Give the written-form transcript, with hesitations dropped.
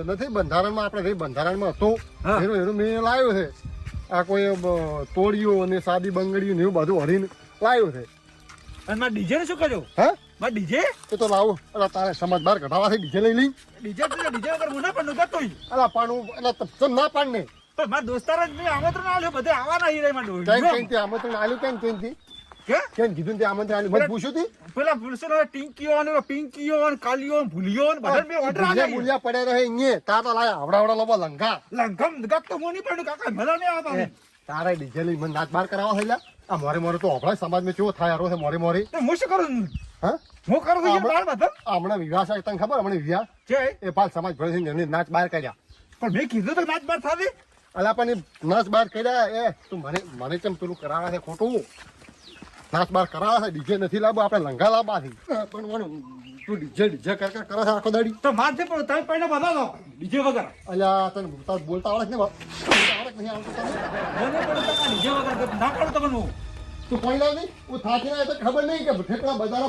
નથી બંધારણમાં આપણે બંધારણમાં હતો એનું મેં લાવ્યો છે. આ કોઈ તોડીઓ અને સાદી બંગડીઓ ને એવું બધું હરીને લાવ્યો છે. અને મારે ડીજે ને શું કર્યો? હા મારે ડીજે એ તો લાવો. એટલે તારે સમાજ બહાર કઢાવાથી ડીજે લઈ લઈ. ડીજે વગર હું ના પણ કરતો. અલા પાણું એટલે તમ ના પાડ ને. પણ મારા દોસ્તાર જ મેં આમંત્રણ આલ્યો, બધે આવવાના હીરે માં કેમ આમંત્રણ આલ્યું? કેમ કીધું તે આમંત્રણ આલ્યું? મને પૂછ્યું તી પેલા પુરુષો ટીંકીઓ ને પિંકીઓ ને કાલીઓ ને ભૂલીઓ ને બધા મેં ઓર્ડર આલ્યા. ભૂલ્યા પડ્યા રહે અહીંયા. તાર તો લાયા આવડા લોબા લંઘા લંઘમ ગત તો મોની પણ કાકા મજા નહીં આવતા. તારે ડીજે લઈ મને નાચ બાર કરાવવા થયેલા. આ મોરે તો અભળાય સમાજમાં કેવો થાય યારો છે મોરે. તો હું શું કરું? હા હું કરું છું બાળ બધા. હમણાં વિવાહ છે તને ખબર? હમણાં વિવાહ છે એ પાલ સમાજ ભરે છે એમને નાચ બાર કર્યા. પણ મેં કીધું તો નાચ બાર થાવી. અલા પણ એ નાચ બાર કર્યા. એ તું મને કેમ પેલું કરાવે છે ખોટું? નાચ બાર કરાવે છે ડીજે નથી લાવવું, આપણે લંઘા લાવવાથી. પણ તું ડીજે કરે છે આખો દાડી. તો માથે પણ તમે પહેલા બતાવો ડીજે વગર. અલ્યા તને બોલતા આવડે ને? આવડે નહીં આવડતું તને? મને પણ ડીજે વગર ના કરું તમને. તું કોઈ લાવ નહીં. હું થાકી ના તો ખબર નહીં કે ઠેકડા બજારો